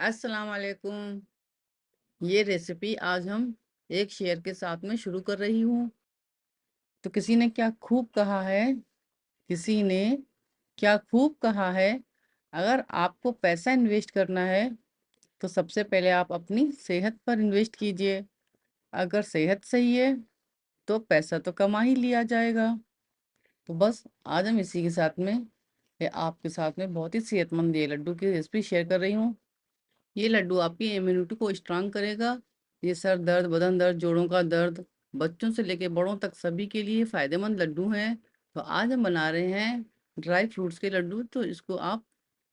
अस्सलाम वालेकुम। ये रेसिपी आज हम एक शेर के साथ में शुरू कर रही हूँ। तो किसी ने क्या खूब कहा है, किसी ने क्या खूब कहा है, अगर आपको पैसा इन्वेस्ट करना है तो सबसे पहले आप अपनी सेहत पर इन्वेस्ट कीजिए। अगर सेहत सही है तो पैसा तो कमा ही लिया जाएगा। तो बस आज हम इसी के साथ में आपके साथ में बहुत ही सेहतमंद ये लड्डू की रेसिपी शेयर कर रही हूँ। ये लड्डू आपकी इम्यूनिटी को स्ट्रांग करेगा। ये सर दर्द, बदन दर्द, जोड़ों का दर्द, बच्चों से लेके बड़ों तक सभी के लिए फ़ायदेमंद लड्डू हैं। तो आज हम बना रहे हैं ड्राई फ्रूट्स के लड्डू। तो इसको आप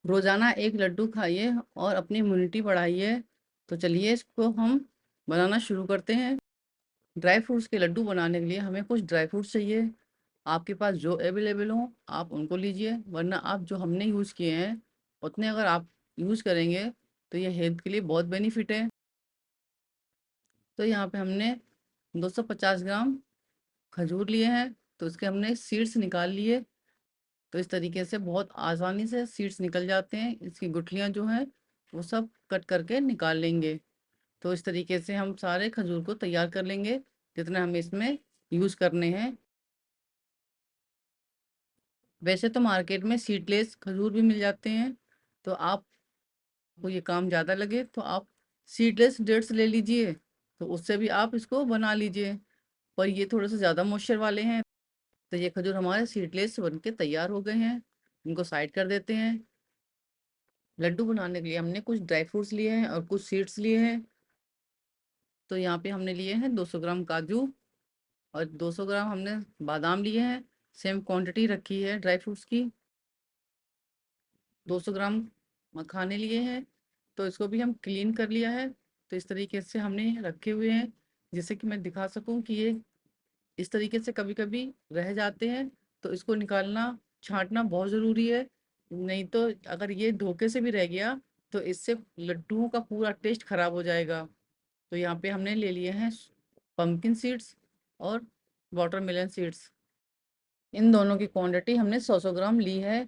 रोज़ाना एक लड्डू खाइए और अपनी इम्यूनिटी बढ़ाइए। तो चलिए इसको हम बनाना शुरू करते हैं। ड्राई फ्रूट्स के लड्डू बनाने के लिए हमें कुछ ड्राई फ्रूट्स चाहिए। आपके पास जो अवेलेबल हो आप उनको लीजिए, वरना आप जो हमने यूज़ किए हैं उतने अगर आप यूज़ करेंगे तो ये हेल्थ के लिए बहुत बेनिफिट है। तो यहाँ पे हमने 250 ग्राम खजूर लिए हैं। तो इसके हमने सीड्स निकाल लिए। तो इस तरीके से बहुत आसानी से सीड्स निकल जाते हैं। इसकी गुठलियाँ जो हैं वो सब कट करके निकाल लेंगे। तो इस तरीके से हम सारे खजूर को तैयार कर लेंगे जितना हमें इसमें यूज़ करने हैं। वैसे तो मार्केट में सीडलेस खजूर भी मिल जाते हैं। तो आपको ये काम ज़्यादा लगे तो आप सीडलेस डेट्स ले लीजिए। तो उससे भी आप इसको बना लीजिए। पर ये थोड़े से ज़्यादा मॉइस्चर वाले हैं। तो ये खजूर हमारे सीडलेस बन के तैयार हो गए हैं। इनको साइड कर देते हैं। लड्डू बनाने के लिए हमने कुछ ड्राई फ्रूट्स लिए हैं और कुछ सीड्स लिए हैं। तो यहाँ पे हमने लिए हैं 200 ग्राम काजू और 200 ग्राम हमने बादाम लिए हैं। सेम क्वांटिटी रखी है ड्राई फ्रूट्स की। 200 ग्राम मखाने लिए हैं। तो इसको भी हम क्लीन कर लिया है। तो इस तरीके से हमने रखे हुए हैं जिससे कि मैं दिखा सकूं कि ये इस तरीके से कभी कभी रह जाते हैं। तो इसको निकालना, छांटना बहुत ज़रूरी है। नहीं तो अगर ये धोखे से भी रह गया तो इससे लड्डुओं का पूरा टेस्ट खराब हो जाएगा। तो यहाँ पे हमने ले लिए हैं पंपकिन सीड्स और वाटरमेलन सीड्स। इन दोनों की क्वांटिटी हमने 100 ग्राम ली है।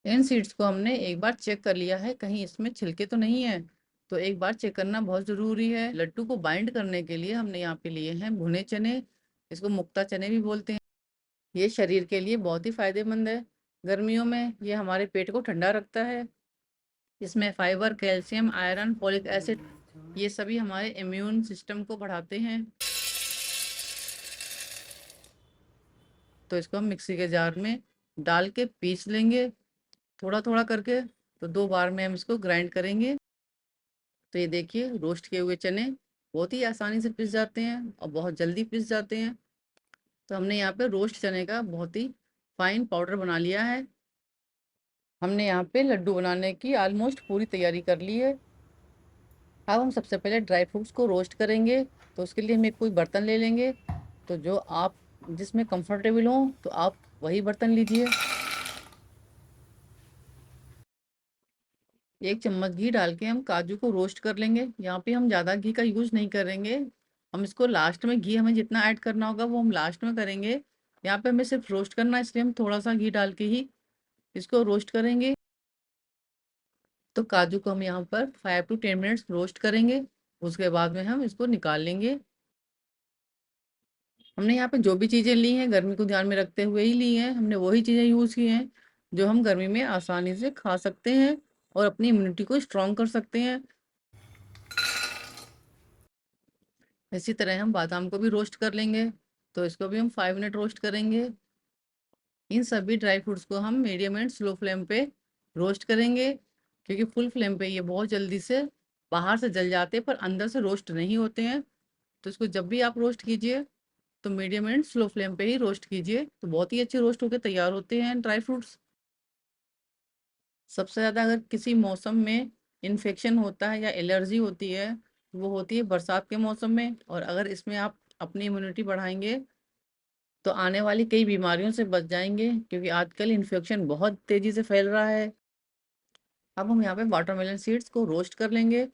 इन सीड्स को हमने एक बार चेक कर लिया है कहीं इसमें छिलके तो नहीं है। तो एक बार चेक करना बहुत ज़रूरी है। लड्डू को बाइंड करने के लिए हमने यहाँ पे लिए हैं भुने चने। इसको मुक्ता चने भी बोलते हैं। ये शरीर के लिए बहुत ही फायदेमंद है। गर्मियों में ये हमारे पेट को ठंडा रखता है। इसमें fibre, calcium, iron, folic acid, ये सभी हमारे इम्यून सिस्टम को बढ़ाते हैं। तो इसको हम मिक्सी के जार में डाल के पीस लेंगे थोड़ा थोड़ा करके। तो 2 बार में हम इसको ग्राइंड करेंगे। तो ये देखिए रोस्ट किए हुए चने बहुत ही आसानी से पिस जाते हैं और बहुत जल्दी पिस जाते हैं। तो हमने यहाँ पे रोस्ट चने का बहुत ही फाइन पाउडर बना लिया है। हमने यहाँ पे लड्डू बनाने की ऑलमोस्ट पूरी तैयारी कर ली है। अब हम सबसे पहले ड्राई फ्रूट्स को रोस्ट करेंगे। तो उसके लिए हम एक कोई बर्तन ले लेंगे। तो जो आप जिसमें कंफर्टेबल हो तो आप वही बर्तन लीजिए। 1 चम्मच घी डाल के हम काजू को रोस्ट कर लेंगे। यहाँ पे हम ज़्यादा घी का यूज़ नहीं करेंगे। हम इसको लास्ट में, घी हमें जितना ऐड करना होगा वो हम लास्ट में करेंगे। यहाँ पे हमें सिर्फ रोस्ट करना है, इसलिए हम थोड़ा सा घी डाल के ही इसको रोस्ट करेंगे। तो काजू को हम यहाँ पर 5 to 10 मिनट्स रोस्ट करेंगे। उसके बाद में हम इसको निकाल लेंगे। हमने यहाँ पे जो भी चीज़ें ली हैं गर्मी को ध्यान में रखते हुए ही ली हैं। हमने वही चीज़ें यूज़ की हैं जो हम गर्मी में आसानी से खा सकते हैं और अपनी इम्यूनिटी को स्ट्रॉन्ग कर सकते हैं। इसी तरह हम बादाम को भी रोस्ट कर लेंगे। तो इसको भी हम 5 मिनट रोस्ट करेंगे। इन सभी ड्राई फ्रूट्स को हम मीडियम एंड स्लो फ्लेम पे रोस्ट करेंगे, क्योंकि फुल फ्लेम पे ये बहुत जल्दी से बाहर से जल जाते हैं पर अंदर से रोस्ट नहीं होते हैं। तो इसको जब भी आप रोस्ट कीजिए तो मीडियम एंड स्लो फ्लेम पे ही रोस्ट कीजिए। तो बहुत ही अच्छे रोस्ट होकर तैयार होते हैं ड्राई फ्रूट्स। सबसे ज़्यादा अगर किसी मौसम में इन्फेक्शन होता है या एलर्जी होती है वो होती है बरसात के मौसम में। और अगर इसमें आप अपनी इम्यूनिटी बढ़ाएंगे तो आने वाली कई बीमारियों से बच जाएंगे, क्योंकि आजकल इन्फेक्शन बहुत तेज़ी से फैल रहा है। अब हम यहाँ पे वाटरमेलन सीड्स को रोस्ट कर लेंगे।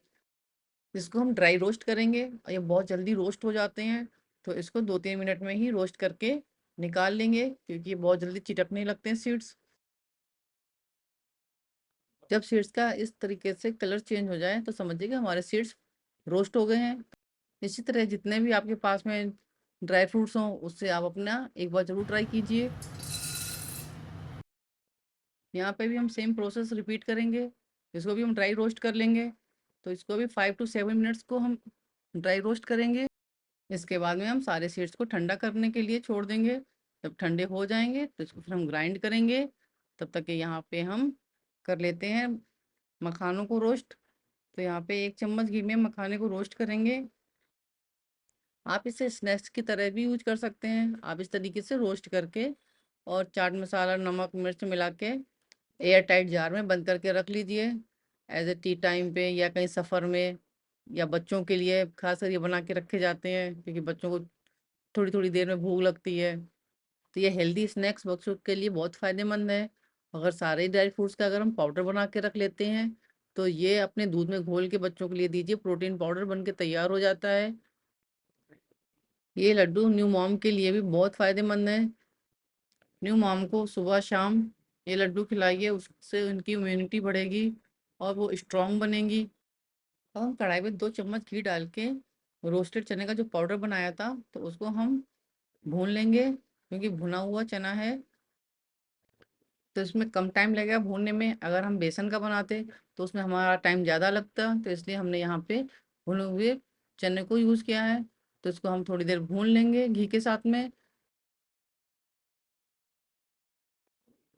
इसको हम ड्राई रोस्ट करेंगे और ये बहुत जल्दी रोस्ट हो जाते हैं। तो इसको 2-3 मिनट में ही रोस्ट करके निकाल लेंगे, क्योंकि ये बहुत जल्दी चिटकने लगते हैं सीड्स। जब सीड्स का इस तरीके से कलर चेंज हो जाए तो समझिए कि हमारे सीड्स रोस्ट हो गए हैं। इसी तरह जितने भी आपके पास में ड्राई फ्रूट्स हों उससे आप अपना एक बार जरूर ट्राई कीजिए। यहाँ पे भी हम सेम प्रोसेस रिपीट करेंगे। इसको भी हम ड्राई रोस्ट कर लेंगे। तो इसको भी 5 to 7 मिनट्स को हम ड्राई रोस्ट करेंगे। इसके बाद में हम सारे सीड्स को ठंडा करने के लिए छोड़ देंगे। जब ठंडे हो जाएंगे तो इसको फिर हम ग्राइंड करेंगे। तब तक के यहाँ पे हम कर लेते हैं मखानों को रोस्ट। तो यहाँ पे 1 चम्मच घी में मखाने को रोस्ट करेंगे। आप इसे स्नैक्स की तरह भी यूज कर सकते हैं। आप इस तरीके से रोस्ट करके और चाट मसाला नमक मिर्च मिला के एयर टाइट जार में बंद करके रख लीजिए। एज ए टी टाइम पे या कहीं सफ़र में, या बच्चों के लिए खासकर ये बना के रखे जाते हैं क्योंकि बच्चों को थोड़ी थोड़ी देर में भूख लगती है। तो ये हेल्दी स्नैक्स बच्चों के लिए बहुत फ़ायदेमंद है। अगर सारे ड्राई फ्रूट्स का अगर हम पाउडर बना के रख लेते हैं तो ये अपने दूध में घोल के बच्चों के लिए दीजिए, प्रोटीन पाउडर बन के तैयार हो जाता है। ये लड्डू न्यू मॉम के लिए भी बहुत फ़ायदेमंद है। न्यू मॉम को सुबह शाम ये लड्डू खिलाइए, उससे उनकी इम्यूनिटी बढ़ेगी और वो स्ट्रांग बनेंगी। अब हम कढ़ाई में 2 चम्मच घी डाल के रोस्टेड चने का जो पाउडर बनाया था तो उसको हम भून लेंगे। क्योंकि भुना हुआ चना है तो इसमें कम टाइम लगेगा भूनने में। अगर हम बेसन का बनाते तो उसमें हमारा टाइम ज़्यादा लगता, तो इसलिए हमने यहाँ पे भुने हुए चने को यूज़ किया है। तो इसको हम थोड़ी देर भून लेंगे घी के साथ में।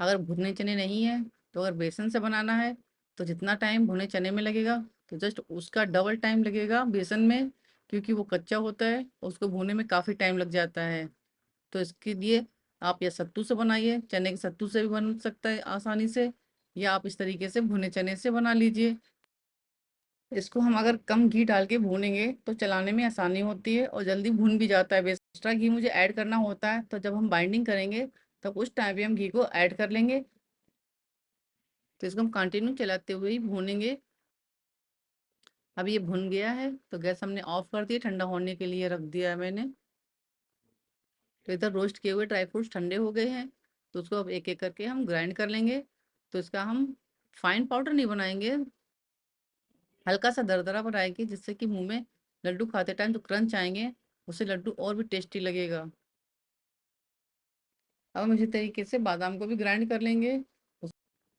अगर भुने चने नहीं है तो अगर बेसन से बनाना है तो जितना टाइम भुने चने में लगेगा तो जस्ट उसका डबल टाइम लगेगा बेसन में। क्योंकि वो कच्चा होता है, उसको भूनने में काफ़ी टाइम लग जाता है। तो इसके लिए आप या सत्तू से बनाइए, चने के सत्तू से भी बन सकता है आसानी से, या आप इस तरीके से भुने चने से बना लीजिए। इसको हम अगर कम घी डाल के भूनेंगे तो चलाने में आसानी होती है और जल्दी भून भी जाता है। बेस एक्स्ट्रा घी मुझे ऐड करना होता है, तो जब हम बाइंडिंग करेंगे तब उस टाइम पे हम घी को ऐड कर लेंगे। तो इसको हम कंटिन्यू चलाते हुए ही भूनेंगे। अब ये भुन गया है तो गैस हमने ऑफ कर दिया, ठंडा होने के लिए रख दिया है मैंने। तो इधर रोस्ट किए हुए ड्राई फ्रूट्स ठंडे हो गए हैं तो उसको अब एक एक करके हम ग्राइंड कर लेंगे। तो इसका हम फाइन पाउडर नहीं बनाएंगे, हल्का सा दरदरा बनाएंगे जिससे कि मुंह में लड्डू खाते टाइम जो क्रंच आएंगे उससे लड्डू और भी टेस्टी लगेगा। अब हम इसी तरीके से बादाम को भी ग्राइंड कर लेंगे।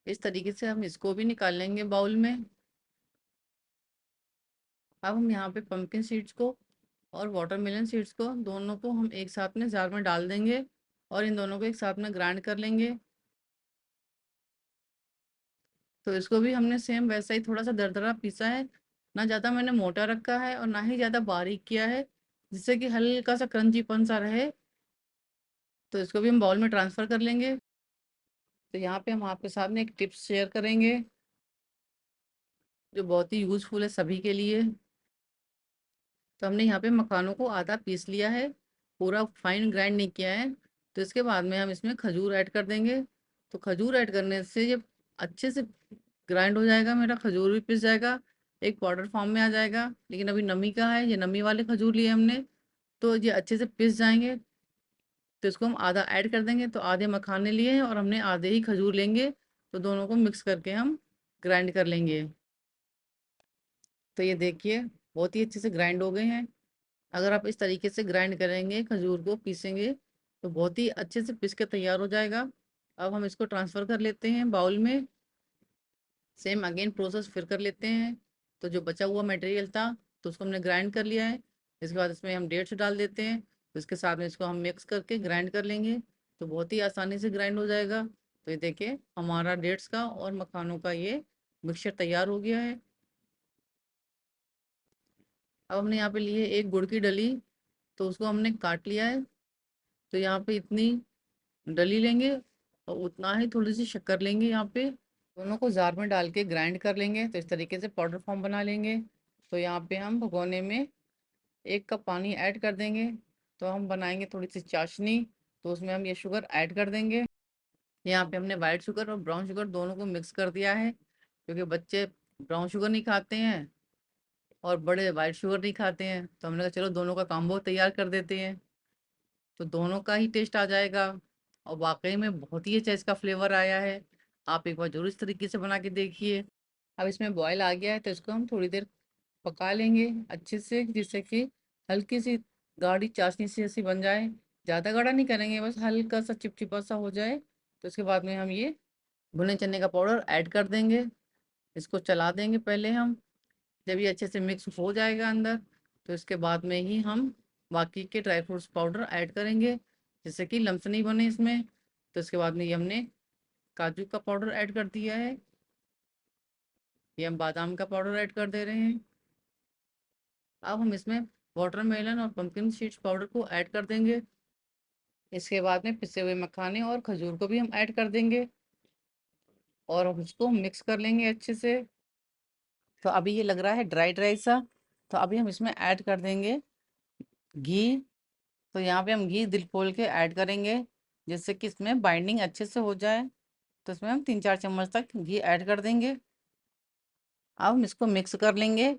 इस तरीके से हम इसको भी निकाल लेंगे बाउल में। अब हम यहाँ पे पंपकिन सीड्स को और वाटरमेलन सीड्स को दोनों को हम एक साथ में जार में डाल देंगे और इन दोनों को एक साथ में ग्राइंड कर लेंगे। तो इसको भी हमने सेम वैसा ही थोड़ा सा दरदरा पीसा है। ना ज़्यादा मैंने मोटा रखा है और ना ही ज़्यादा बारीक किया है, जिससे कि हल्का सा क्रंचीपन सा रहे। तो इसको भी हम बाउल में ट्रांसफ़र कर लेंगे। तो यहाँ पे हम आपके साथ में एक टिप्स शेयर करेंगे जो बहुत ही यूज़फुल है सभी के लिए। तो हमने यहाँ पे मखानों को आधा पीस लिया है, पूरा फाइन ग्राइंड नहीं किया है। तो इसके बाद में हम इसमें खजूर ऐड कर देंगे। तो खजूर ऐड करने से ये अच्छे से ग्राइंड हो जाएगा, मेरा खजूर भी पिस जाएगा, एक पाउडर फॉर्म में आ जाएगा। लेकिन अभी नमी का है, ये नमी वाले खजूर लिए हमने, तो ये अच्छे से पिस जाएंगे। तो इसको हम आधा ऐड कर देंगे। तो आधे मखाने लिए हैं और हमने आधे ही खजूर लेंगे। तो दोनों को मिक्स करके हम ग्राइंड कर लेंगे। तो ये देखिए बहुत ही अच्छे से ग्राइंड हो गए हैं। अगर आप इस तरीके से ग्राइंड करेंगे, खजूर को पीसेंगे, तो बहुत ही अच्छे से पीस के तैयार हो जाएगा। अब हम इसको ट्रांसफ़र कर लेते हैं बाउल में। सेम अगेन प्रोसेस फिर कर लेते हैं। तो जो बचा हुआ मटेरियल था तो उसको हमने ग्राइंड कर लिया है। इसके बाद इसमें हम डेट्स डाल देते हैं। तो इसके साथ में इसको हम मिक्स करके ग्राइंड कर लेंगे। तो बहुत ही आसानी से ग्राइंड हो जाएगा। तो ये देखिए हमारा डेट्स का और मखानों का ये मिक्सचर तैयार हो गया है। अब हमने यहाँ पे लिए एक गुड़ की डली, तो उसको हमने काट लिया है। तो यहाँ पे इतनी डली लेंगे और उतना ही थोड़ी सी शक्कर लेंगे। यहाँ पे दोनों को जार में डाल के ग्राइंड कर लेंगे। तो इस तरीके से पाउडर फॉर्म बना लेंगे। तो यहाँ पे हम भगोने में 1 कप पानी ऐड कर देंगे। तो हम बनाएंगे थोड़ी सी चाशनी। तो उसमें हम ये शुगर ऐड कर देंगे। यहाँ पे हमने वाइट शुगर और ब्राउन शुगर दोनों को मिक्स कर दिया है, क्योंकि बच्चे ब्राउन शुगर नहीं खाते हैं और बड़े वाइट शुगर नहीं खाते हैं। तो हमने कहा चलो दोनों का कॉम्बो तैयार कर देते हैं, तो दोनों का ही टेस्ट आ जाएगा। और वाकई में बहुत ही अच्छा इसका फ्लेवर आया है। आप एक बार जरूर इस तरीके से बना के देखिए। अब इसमें बॉयल आ गया है तो इसको हम थोड़ी देर पका लेंगे अच्छे से, जिससे कि हल्की सी गाढ़ी चाशनी सी ऐसी बन जाए। ज़्यादा गाढ़ा नहीं करेंगे, बस हल्का सा चिपचिपा सा हो जाए। तो इसके बाद में हम ये भुने चने का पाउडर ऐड कर देंगे। इसको चला देंगे पहले हम। जब ये अच्छे से मिक्स हो जाएगा अंदर, तो इसके बाद में ही हम बाकी के ड्राई फ्रूट्स पाउडर ऐड करेंगे, जिससे कि लम्स नहीं बने इसमें। तो इसके बाद में ये हमने काजू का पाउडर ऐड कर दिया है, ये हम बादाम का पाउडर ऐड कर दे रहे हैं। अब हम इसमें वाटरमेलन और पंपकिन सीड्स पाउडर को ऐड कर देंगे। इसके बाद में पिसे हुए मखाने और खजूर को भी हम ऐड कर देंगे और हम उसको मिक्स कर लेंगे अच्छे से। तो अभी ये लग रहा है ड्राई ड्राई सा, तो अभी हम इसमें ऐड कर देंगे घी। तो यहाँ पे हम घी दिल खोल के ऐड करेंगे, जिससे कि इसमें बाइंडिंग अच्छे से हो जाए। तो इसमें हम 3-4 चम्मच तक घी ऐड कर देंगे। अब हम इसको मिक्स कर लेंगे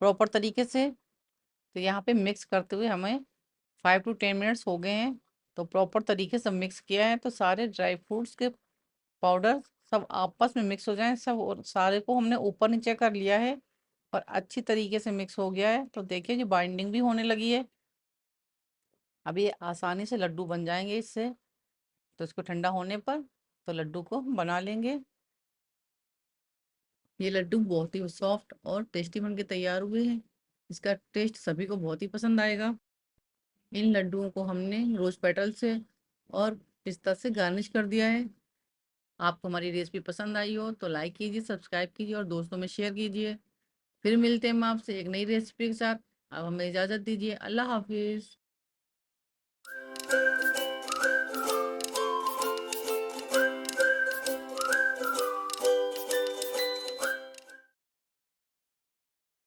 प्रॉपर तरीके से। तो यहाँ पे मिक्स करते हुए हमें 5 to 10 मिनट्स हो गए हैं। तो प्रॉपर तरीके से मिक्स किया है, तो सारे ड्राई फ्रूट्स के पाउडर सब आपस में मिक्स हो जाएं सब, और सारे को हमने ऊपर नीचे कर लिया है और अच्छी तरीके से मिक्स हो गया है। तो देखिए जी बाइंडिंग भी होने लगी है। अब ये आसानी से लड्डू बन जाएंगे इससे। तो इसको ठंडा होने पर तो लड्डू को हम बना लेंगे। ये लड्डू बहुत ही सॉफ्ट और टेस्टी बन के तैयार हुए हैं। इसका टेस्ट सभी को बहुत ही पसंद आएगा। इन लड्डुओं को हमने रोज पेटल से और पिस्ता से गार्निश कर दिया है। आपको हमारी रेसिपी पसंद आई हो तो लाइक कीजिए, सब्सक्राइब कीजिए और दोस्तों में शेयर कीजिए। फिर मिलते हैं हम आपसे एक नई रेसिपी के साथ। अब हमें इजाज़त दीजिए। अल्लाह हाफिज़।